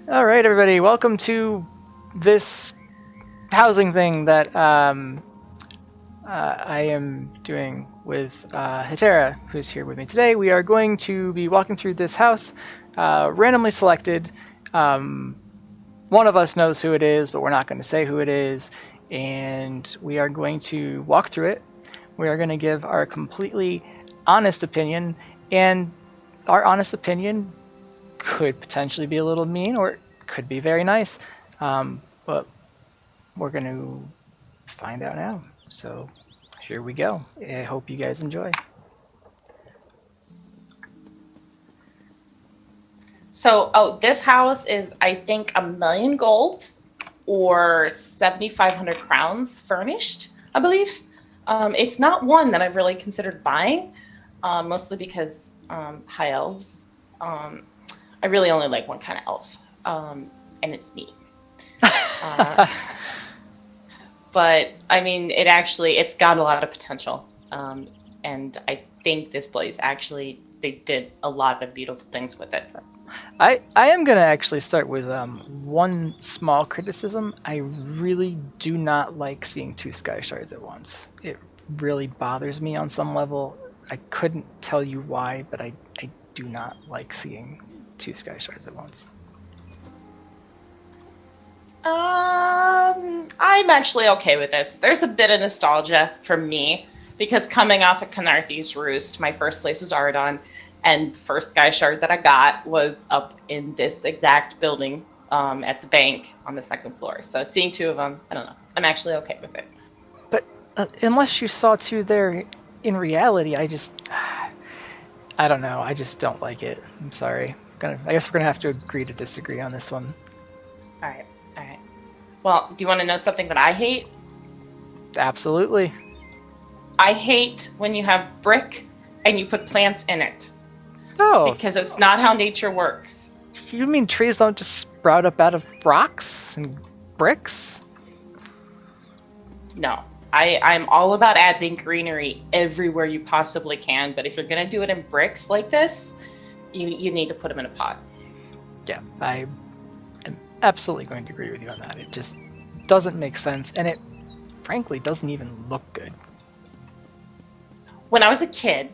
All right, everybody, welcome to this housing thing that I am doing with Hetera, who's here with me today. We are going to be walking through this house, randomly selected. One of us knows who it is, but we're not going to say who it is, and we are going to walk through it. We are going to give our completely honest opinion, and our honest opinion could potentially be a little mean, or it could be very nice, but we're going to find out now. So here we go. I hope you guys enjoy. So, this house is, I think, 1,000,000 gold or 7,500 crowns furnished, I believe. It's not one that I've really considered buying, mostly because high elves. I really only like one kind of elf, and it's me. Uh, but I mean, it's got a lot of potential, and I think this place they did a lot of beautiful things with it. I am going to actually start with one small criticism. I really do not like seeing two sky shards at once. It really bothers me on some level. I couldn't tell you why, but I do not like seeing two sky shards at once. I'm actually okay with this. There's a bit of nostalgia for me because coming off of Canarthy's Roost, my first place was Ardon, and the first sky shard that I got was up in this exact building at the bank on the second floor. So seeing two of them, I don't know. I'm actually okay with it. But unless you saw two there in reality, I don't know. I just don't like it. I'm sorry. I guess we're gonna have to agree to disagree on this one. All right. Well, do you want to know something that I hate? Absolutely. I hate when you have brick and you put plants in it. Oh. Because it's not how nature works. You mean trees don't just sprout up out of rocks and bricks? No. I'm all about adding greenery everywhere you possibly can, but if you're going to do it in bricks like this, you need to put them in a pot. Yeah, I am absolutely going to agree with you on that. It just doesn't make sense, and it frankly doesn't even look good. When I was a kid,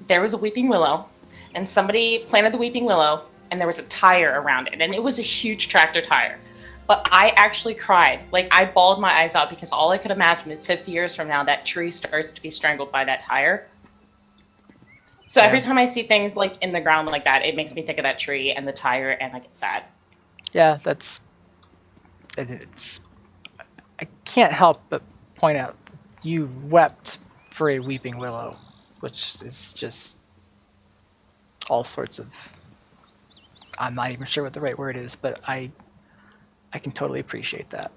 there was a weeping willow, and somebody planted the weeping willow, and there was a tire around it, and it was a huge tractor tire. But I actually cried. Like, I bawled my eyes out because all I could imagine is 50 years from now, that tree starts to be strangled by that tire. So every time I see things like in the ground like that, it makes me think of that tree and the tire, and I get sad. Yeah, I can't help but point out you wept for a weeping willow, which is just all sorts of, I'm not even sure what the right word is, but I can totally appreciate that.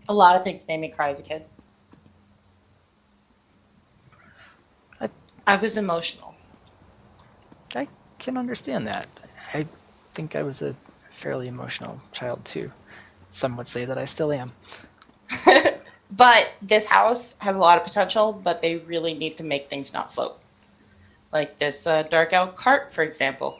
A lot of things made me cry as a kid. I was emotional. I can understand that. I think I was a fairly emotional child too. Some would say that I still am. But this house has a lot of potential, but they really need to make things not float. Like this dark elf cart, for example.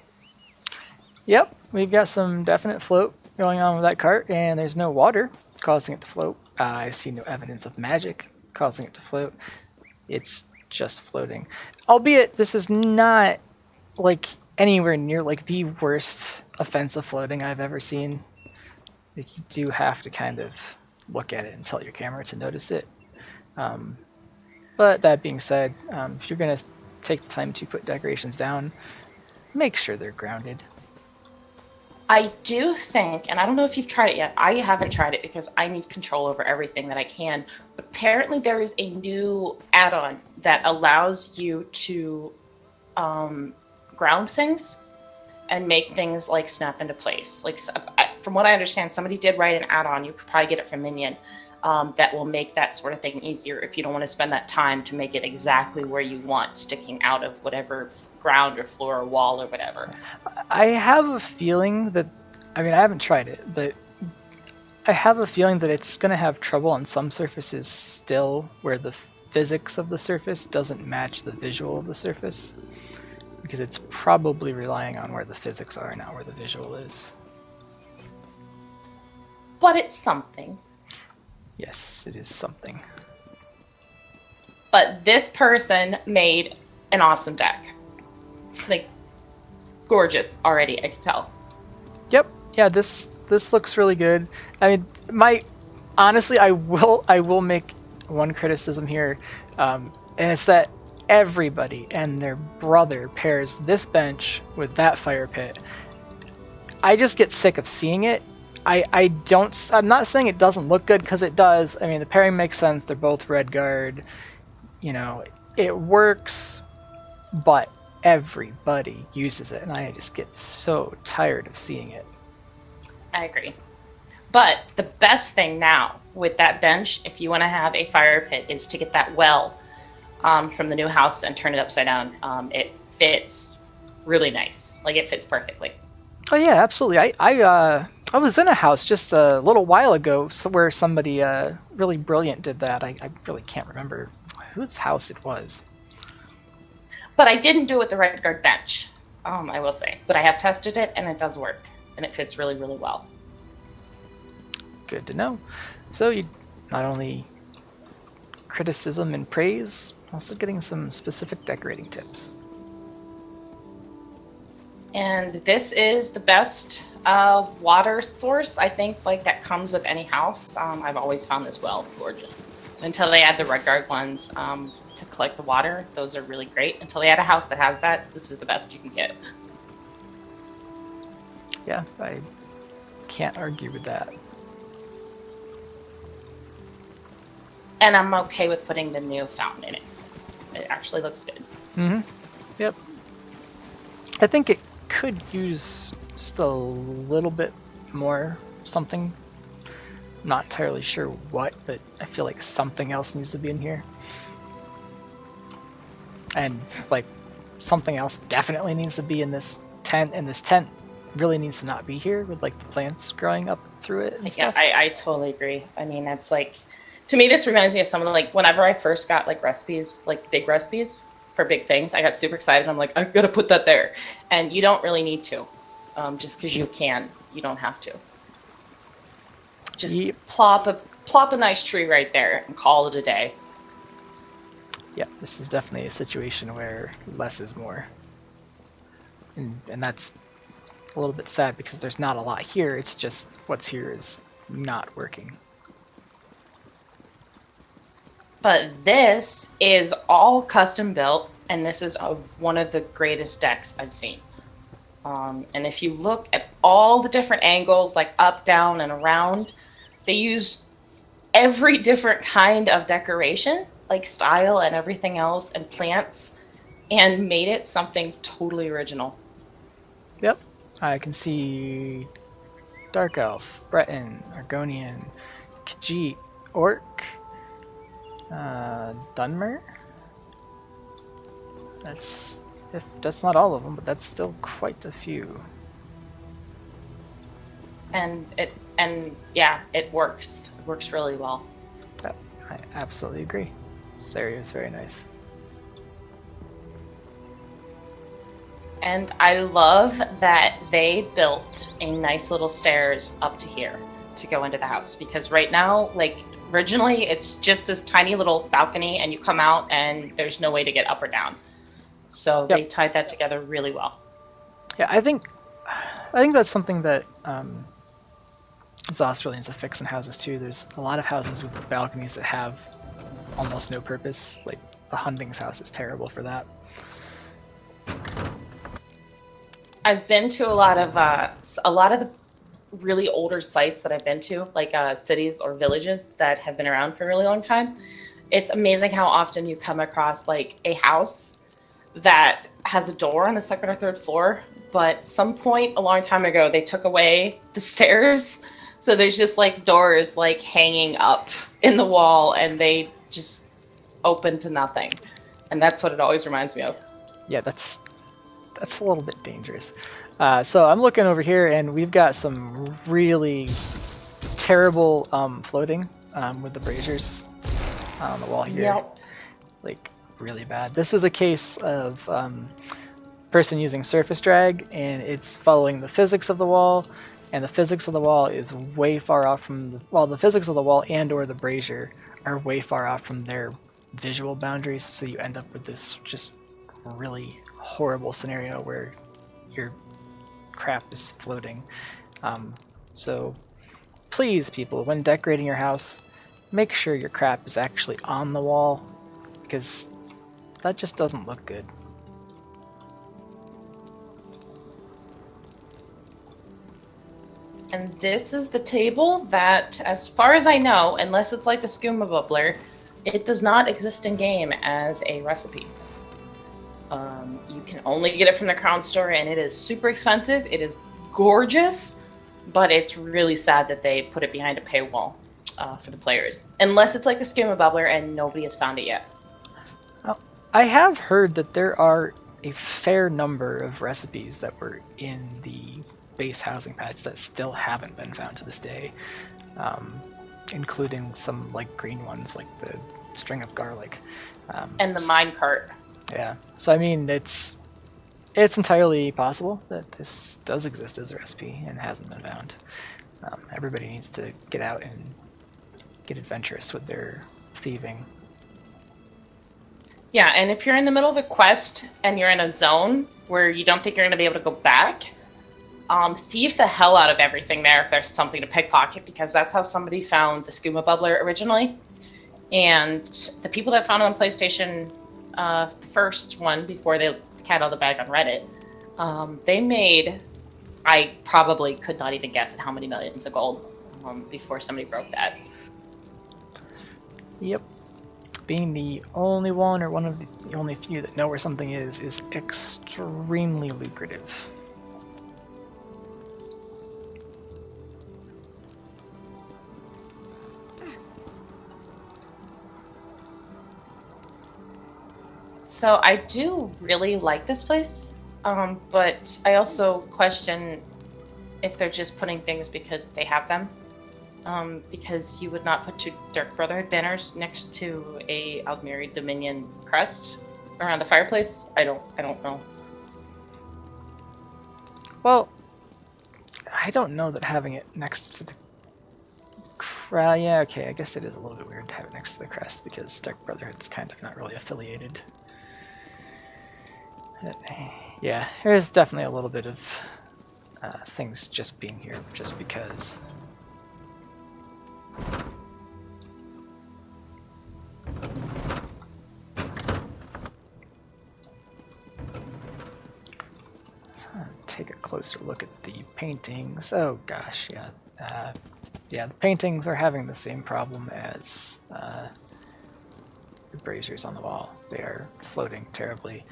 Yep, we've got some definite float going on with that cart, and there's no water causing it to float. I see no evidence of magic causing it to float. It's just floating. Albeit, this is not like anywhere near like the worst offensive floating I've ever seen. Like, you do have to kind of look at it and tell your camera to notice it. But that being said, if you're going to take the time to put decorations down, make sure they're grounded. I do think, and I don't know if you've tried it yet, I haven't tried it because I need control over everything that I can, but apparently there is a new add-on that allows you to ground things and make things like snap into place. Like, from what I understand, somebody did write an add-on, you could probably get it from Minion, that will make that sort of thing easier if you don't want to spend that time to make it exactly where you want, sticking out of whatever ground or floor or wall or whatever. I have a feeling that, I mean, I haven't tried it, but I have a feeling that it's going to have trouble on some surfaces still, where the physics of the surface doesn't match the visual of the surface. because it's probably relying on where the physics are, not where the visual is. But it's something. Yes, it is something. But this person made an awesome deck. Like, gorgeous already, I can tell. Yep. Yeah, this looks really good. I mean, honestly, I will make one criticism here, and it's that everybody and their brother pairs this bench with that fire pit. I just get sick of seeing it. I'm not saying it doesn't look good, because it does. I mean, the pairing makes sense. They're both red guard. You know, it works, but everybody uses it, and I just get so tired of seeing it. I agree. But the best thing now with that bench, if you want to have a fire pit, is to get that well from the new house and turn it upside down. It fits really nice. Like, it fits perfectly. Oh yeah, absolutely. I was in a house just a little while ago where somebody really brilliant did that. I really can't remember whose house it was. But I didn't do it with the red guard bench, I will say. But I have tested it, and it does work. And it fits really, really well. Good to know. So you not only criticism and praise, also getting some specific decorating tips. And this is the best water source, I think, like, that comes with any house. I've always found this well gorgeous. Until they add the red guard ones to collect the water, those are really great. Until they add a house that has that, this is the best you can get. Yeah, I can't argue with that. And I'm okay with putting the new fountain in it. It actually looks good. Mm-hmm. Yep. I think it could use just a little bit more something. I'm not entirely sure what, but I feel like something else needs to be in here. And like something else definitely needs to be in this tent, and this tent really needs to not be here with like the plants growing up through it and stuff. I totally agree. I mean, that's like, to me, this reminds me of some of like, whenever I first got like recipes, like big recipes for big things, I got super excited. I'm like, I've got to put that there. And you don't really need to. Just because you can, you don't have to. Just plop a nice tree right there and call it a day. Yeah, this is definitely a situation where less is more. And that's a little bit sad because there's not a lot here. It's just what's here is not working. But this is all custom built, and this is one of the greatest decks I've seen. And if you look at all the different angles, like up, down, and around, they use every different kind of decoration, like style and everything else, and plants, and made it something totally original. Yep. I can see Dark Elf, Breton, Argonian, Khajiit, Orc, Dunmer. That's not all of them, but that's still quite a few. And it works. It works really well. I absolutely agree. This area is very nice. And I love that they built a nice little stairs up to here to go into the house, because right now, like, originally it's just this tiny little balcony and you come out and there's no way to get up or down. So They tied that together really well. Yeah, I think that's something that Zos really needs to fix in houses too. There's a lot of houses with balconies that have almost no purpose. Like the Hunding's house is terrible for that. I've been to a lot of the really older sites that I've been to, like cities or villages that have been around for a really long time. It's amazing how often you come across like a house that has a door on the second or third floor, but some point a long time ago they took away the stairs, so there's just like doors like hanging up in the wall and they just open to nothing. And that's what it always reminds me of. Yeah, that's a little bit dangerous. So I'm looking over here and we've got some really terrible floating with the braziers on the wall here. Yep. Like really bad. This is a case of person using surface drag, and it's following the physics of the wall, and the physics of the wall is way far off from the physics of the wall and or the brazier are way far off from their visual boundaries, so you end up with this just really horrible scenario where your crap is floating. So please, people, when decorating your house, make sure your crap is actually on the wall, because that just doesn't look good. And this is the table that, as far as I know, unless it's like the skooma bubbler, it does not exist in game as a recipe. You can only get it from the Crown store, and it is super expensive. It is gorgeous, but it's really sad that they put it behind a paywall for the players. Unless it's like the skooma bubbler, and nobody has found it yet. I have heard that there are a fair number of recipes that were in the base housing patch that still haven't been found to this day, including some like green ones, like the string of garlic. And the minecart. Yeah, so I mean, it's entirely possible that this does exist as a recipe and hasn't been found. Everybody needs to get out and get adventurous with their thieving. Yeah, and if you're in the middle of a quest and you're in a zone where you don't think you're going to be able to go back, thieve the hell out of everything there if there's something to pickpocket, because that's how somebody found the skooma bubbler originally. And the people that found it on PlayStation, the first one, before they had all the bag on Reddit, they made, I probably could not even guess at how many millions of gold before somebody broke that. Yep. Being the only one or one of the only few that know where something is extremely lucrative. So I do really like this place, but I also question if they're just putting things because they have them. Because you would not put two Dark Brotherhood banners next to a Aldmeri Dominion crest around a fireplace. I don't know. Well, I don't know that having it next to the yeah, okay, I guess it is a little bit weird to have it next to the crest, because Dark Brotherhood's kind of not really affiliated. Yeah, there's definitely a little bit of things just being here just because. Take a closer look at the paintings. Oh gosh, yeah. Yeah, the paintings are having the same problem as the braziers on the wall. They are floating terribly.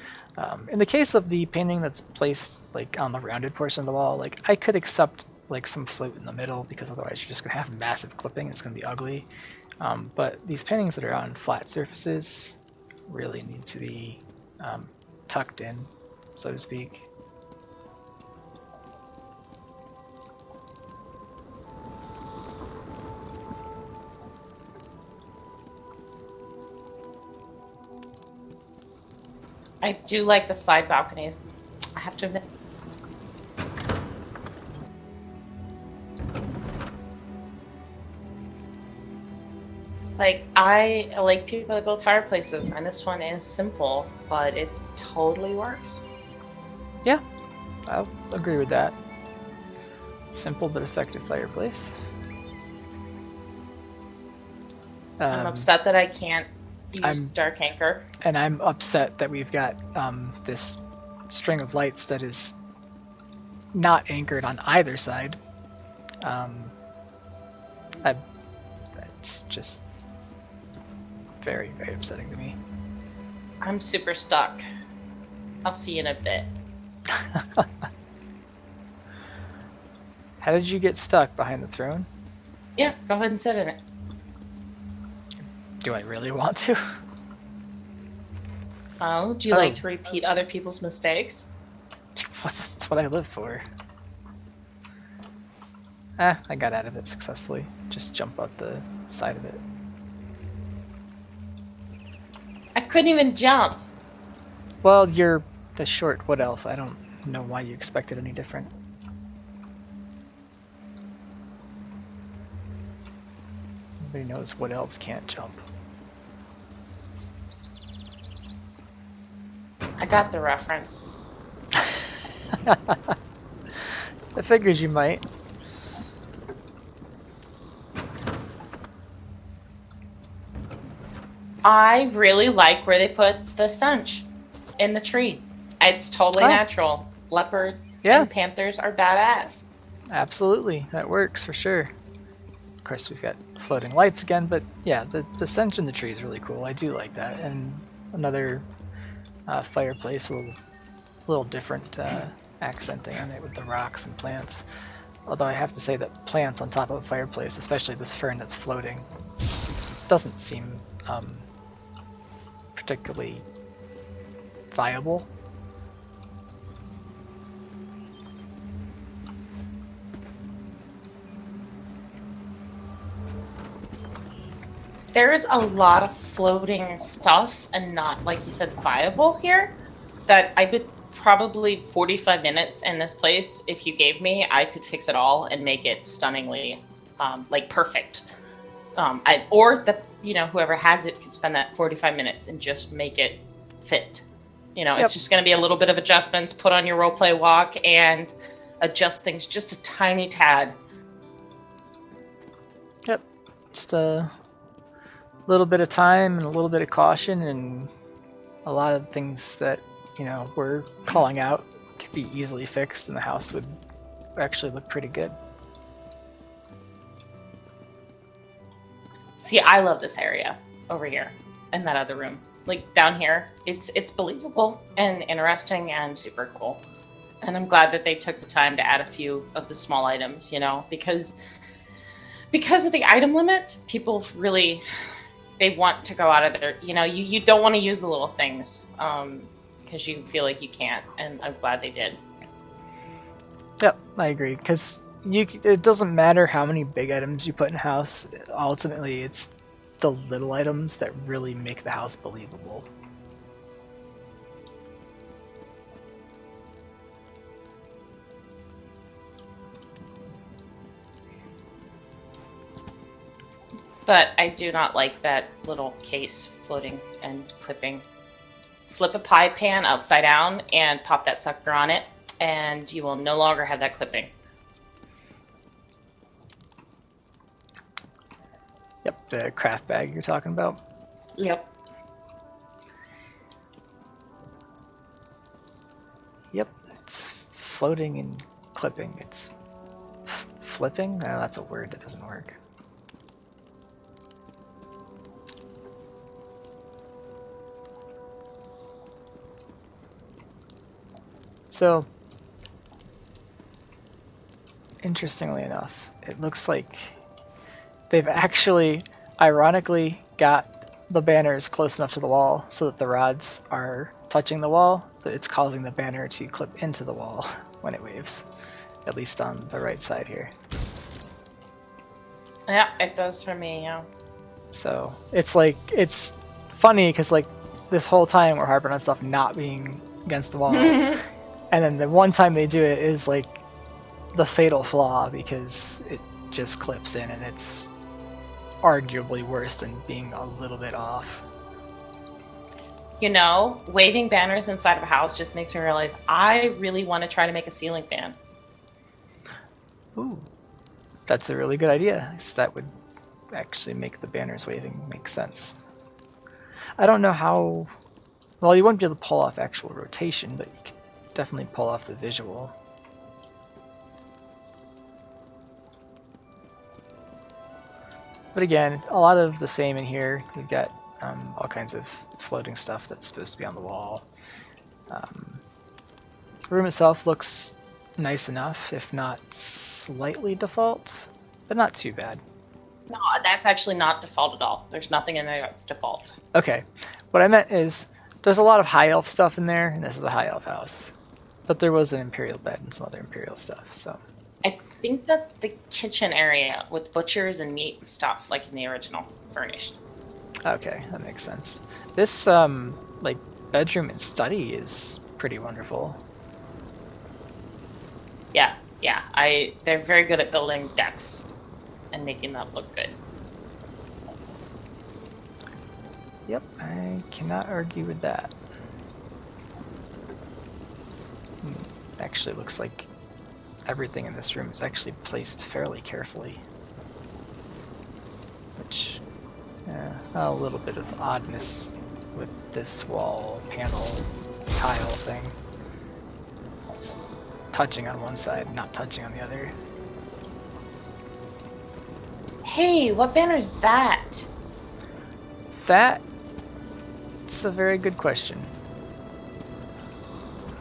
In the case of the painting that's placed like on the rounded portion of the wall, like I could accept like some float in the middle, because otherwise you're just gonna have massive clipping. It's gonna be ugly. But these paintings that are on flat surfaces really need to be tucked in, so to speak. I do like the side balconies, I have to admit. Like, I like people that build fireplaces, and this one is simple, but it totally works. Yeah, I'll agree with that. Simple but effective fireplace. I'm upset that I can't use Dark Anchor. And I'm upset that we've got this string of lights that is not anchored on either side. That's just very, very upsetting to me. I'm super stuck. I'll see you in a bit. How did you get stuck behind the throne? Yeah, go ahead and sit in it. Do I really want to? Oh, do you like to repeat other people's mistakes? That's what I live for. I got out of it successfully. Just jump out the side of it. I couldn't even jump. Well, your the short wood elf. I don't know why you expected any different. Nobody knows wood elves can't jump. I got the reference. I figured you might. I really like where they put the stench in the tree. It's totally natural. Leopards and panthers are badass. Absolutely, that works for sure. Of course, we've got floating lights again, but yeah, the stench in the tree is really cool. I do like that. And another fireplace with a little different accenting on it with the rocks and plants. Although I have to say that plants on top of a fireplace, especially this fern that's floating, doesn't seem particularly viable. There's a lot of floating stuff and not, like you said, viable here that I could probably 45 minutes in this place, if you gave me, I could fix it all and make it stunningly, like, perfect. Or that, you know, whoever has it could spend that 45 minutes and just make it fit. You know, It's just going to be a little bit of adjustments, put on your roleplay walk, and adjust things just a tiny tad. Yep, just a little bit of time and a little bit of caution, and a lot of things that, you know, we're calling out could be easily fixed, and the house would actually look pretty good. See, I love this area over here and that other room. Like, down here, it's believable and interesting and super cool. And I'm glad that they took the time to add a few of the small items, you know, because of the item limit, people really, they want to go out of their, you know, you don't want to use the little things because you feel like you can't, and I'm glad they did. Yep, I agree, because it doesn't matter how many big items you put in a house. Ultimately, it's the little items that really make the house believable. But I do not like that little case floating and clipping. Flip a pie pan upside down and pop that sucker on it, and you will no longer have that clipping. Yep, the craft bag you're talking about. Yep. Yep, it's floating and clipping. It's flipping? No, that's a word that doesn't work. So, interestingly enough, it looks like they've actually, ironically, got the banners close enough to the wall so that the rods are touching the wall, but it's causing the banner to clip into the wall when it waves, at least on the right side here. Yeah, it does for me, yeah. So, it's like, it's funny because, like, this whole time we're harping on stuff not being against the wall. And then the one time they do it is like the fatal flaw because it just clips in, and it's arguably worse than being a little bit off. You know, waving banners inside of a house just makes me realize I really want to try to make a ceiling fan. Ooh, that's a really good idea. That would actually make the banners waving make sense. I don't know how... Well, you wouldn't be able to pull off actual rotation, but you could definitely pull off the visual. But again, a lot of the same in here. We've got all kinds of floating stuff that's supposed to be on the wall. The room itself looks nice enough, if not slightly default, but not too bad. No, that's actually not default at all. There's nothing in there that's default. Okay, what I meant is there's a lot of high elf stuff in there, and this is a high elf house. But there was an imperial bed and some other imperial stuff, so. I think that's the kitchen area with butchers and meat and stuff, like in the original furnished. Okay, that makes sense. This, like, bedroom and study is pretty wonderful. Yeah. They're very good at building decks and making that look good. Yep, I cannot argue with that. Actually, looks like everything in this room is actually placed fairly carefully. Which, a little bit of oddness with this wall panel tile thing. It's touching on one side, not touching on the other. Hey, what banner's that? That's a very good question.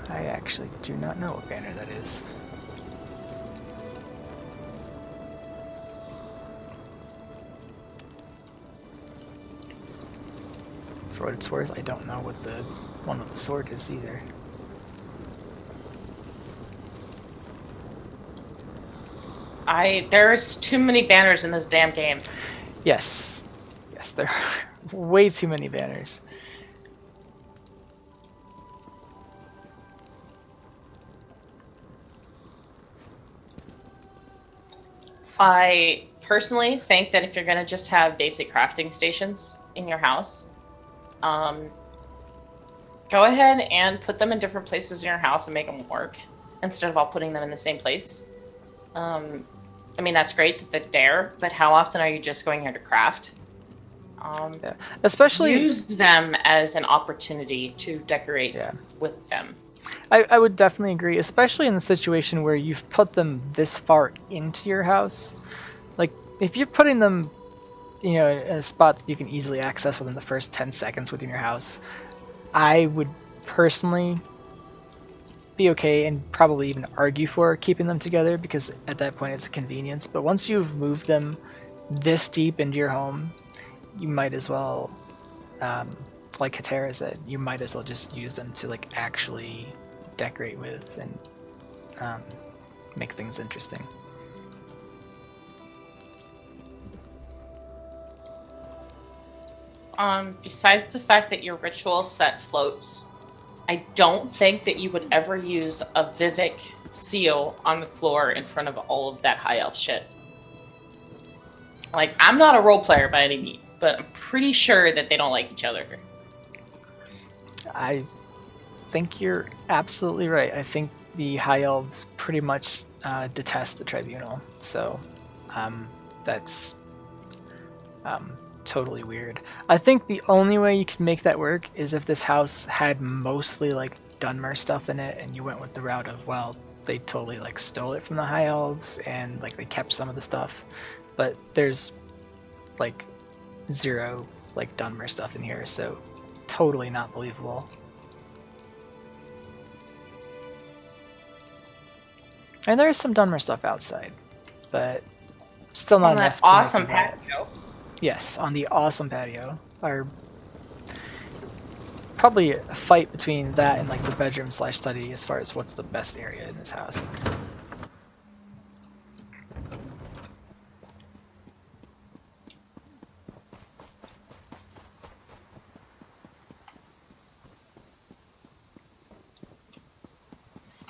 I actually do not know what banner that is. For what it's worth, I don't know what the one with the sword is either. There's too many banners in this damn game. Yes, there are way too many banners. I personally think that if you're going to just have basic crafting stations in your house, go ahead and put them in different places in your house and make them work instead of all putting them in the same place. I mean, that's great that they're there, but how often are you just going here to craft? Yeah. Especially use them as an opportunity to decorate with them. I would definitely agree, especially in the situation where you've put them this far into your house. Like, if you're putting them, in a spot that you can easily access within the first 10 seconds within your house, I would personally be okay and probably even argue for keeping them together, because at that point it's a convenience. But once you've moved them this deep into your home, you might as well, like Hatera said, you might as well just use them to like actually decorate with and make things interesting. Besides the fact that your ritual set floats, I don't think that you would ever use a Vivek seal on the floor in front of all of that high elf shit. Like, I'm not a role player by any means, but I'm pretty sure that they don't like each other. I think you're absolutely right. I think the High Elves pretty much detest the Tribunal, so that's totally weird. I think the only way you can make that work is if this house had mostly like Dunmer stuff in it, and you went with the route of, well, they totally like stole it from the High Elves and like they kept some of the stuff, but there's like zero like Dunmer stuff in here, so totally not believable. And there is some Dunmer stuff outside, but still not enough. On that awesome patio. Yes, on the awesome patio. Or probably a fight between that and like the bedroom / study as far as what's the best area in this house.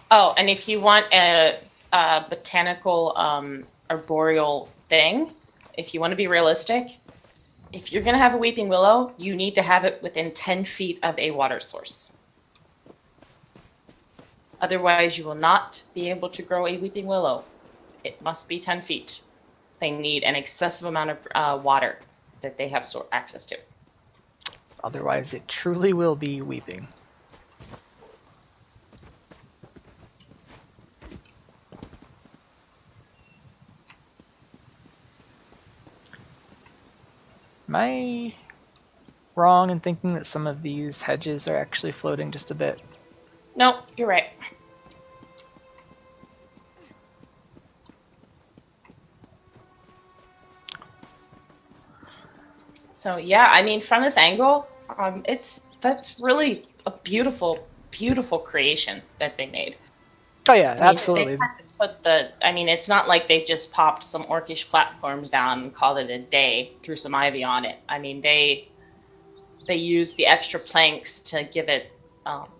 Oh, and if you want a botanical arboreal thing, if you want to be realistic, if you're going to have a weeping willow, you need to have it within 10 feet of a water source. Otherwise, you will not be able to grow a weeping willow. It must be 10 feet. They need an excessive amount of water that they have access to. Otherwise, it truly will be weeping. Am I wrong in thinking that some of these hedges are actually floating just a bit? No, you're right. So yeah, I mean, from this angle, that's really a beautiful, beautiful creation that they made. Oh yeah, absolutely. It's not like they just popped some orcish platforms down and called it a day, threw some ivy on it. I mean, they used the extra planks to give it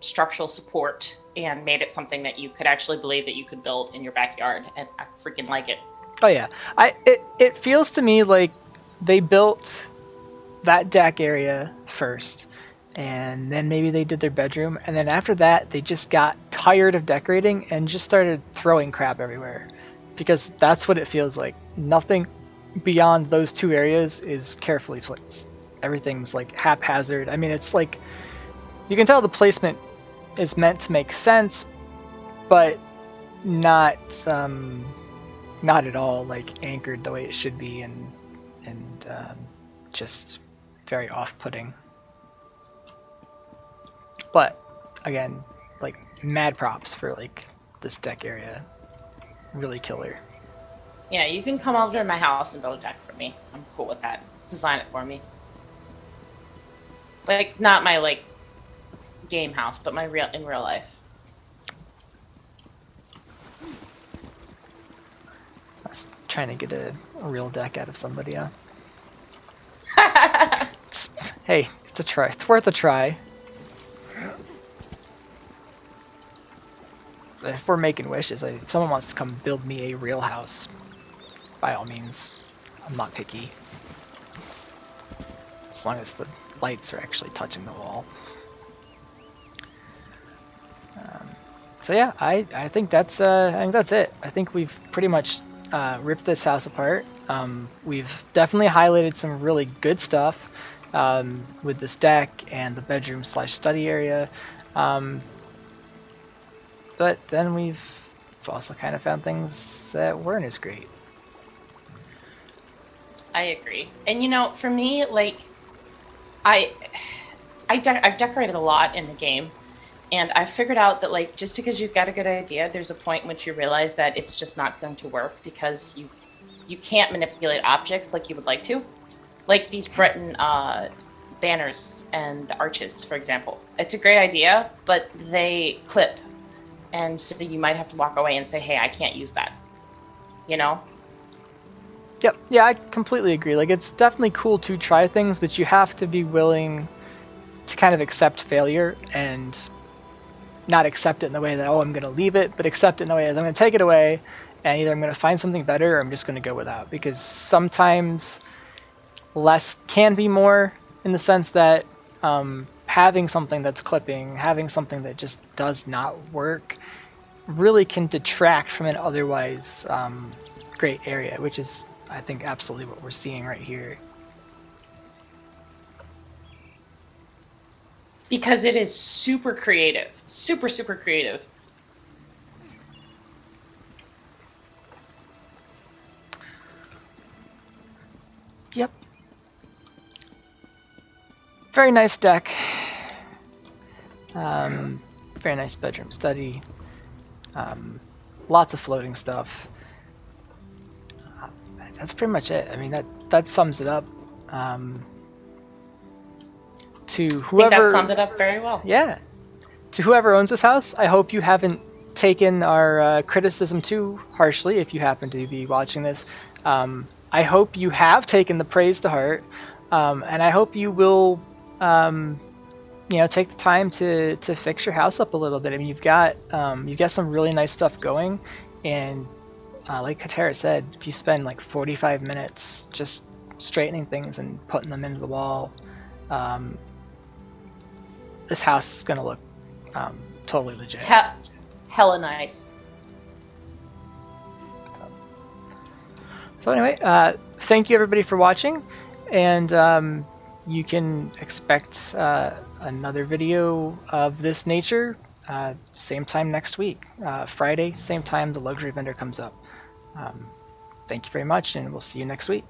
structural support and made it something that you could actually believe that you could build in your backyard, and I freaking like it. Oh yeah, it feels to me like they built that deck area first, and then maybe they did their bedroom, and then after that they just got tired of decorating and just started throwing crap everywhere, because that's what it feels like. Nothing beyond those two areas is carefully placed. Everything's like haphazard. I mean, it's like you can tell the placement is meant to make sense, but not not at all like anchored the way it should be, and just very off-putting. But again, like mad props for like this deck area, really killer. Yeah, you can come over to my house and build a deck for me. I'm cool with that. Design it for me. Like, not my like game house, but my in real life. I was trying to get a real deck out of somebody, huh? Hey, it's a try. It's worth a try. If we're making wishes, if someone wants to come build me a real house, by all means. I'm not picky. As long as the lights are actually touching the wall. So yeah, I think that's it. I think we've pretty much ripped this house apart. We've definitely highlighted some really good stuff with this deck and the bedroom/study area. But then we've also kind of found things that weren't as great. I agree. And you know, for me, like, I've decorated a lot in the game, and I figured out that like just because you've got a good idea, there's a point in which you realize that it's just not going to work because you can't manipulate objects like you would like to, like these Breton banners and the arches, for example. It's a great idea, but they clip, and so you might have to walk away and say, "Hey, I can't use that," you know. Yep, yeah, I completely agree. Like, it's definitely cool to try things, but you have to be willing to kind of accept failure and not accept it in the way that, oh, I'm going to leave it, but accept it in the way that I'm going to take it away, and either I'm going to find something better or I'm just going to go without. Because sometimes less can be more, in the sense that having something that's clipping, having something that just does not work, really can detract from an otherwise great area, which is, I think, absolutely what we're seeing right here. Because it is super creative. Super, super creative. Yep. Very nice deck. Very nice bedroom study. Lots of floating stuff. That's pretty much it. I mean, that sums it up. To whoever, I think that summed it up very well. Yeah. To whoever owns this house, I hope you haven't taken our criticism too harshly. If you happen to be watching this, I hope you have taken the praise to heart, and I hope you will, take the time to fix your house up a little bit. I mean, you've got some really nice stuff going, and like Katara said, if you spend like 45 minutes just straightening things and putting them into the wall, this house is going to look totally legit. Hella nice. So anyway, thank you everybody for watching, and you can expect another video of this nature same time next week. Friday, same time the luxury vendor comes up. Thank you very much, and we'll see you next week.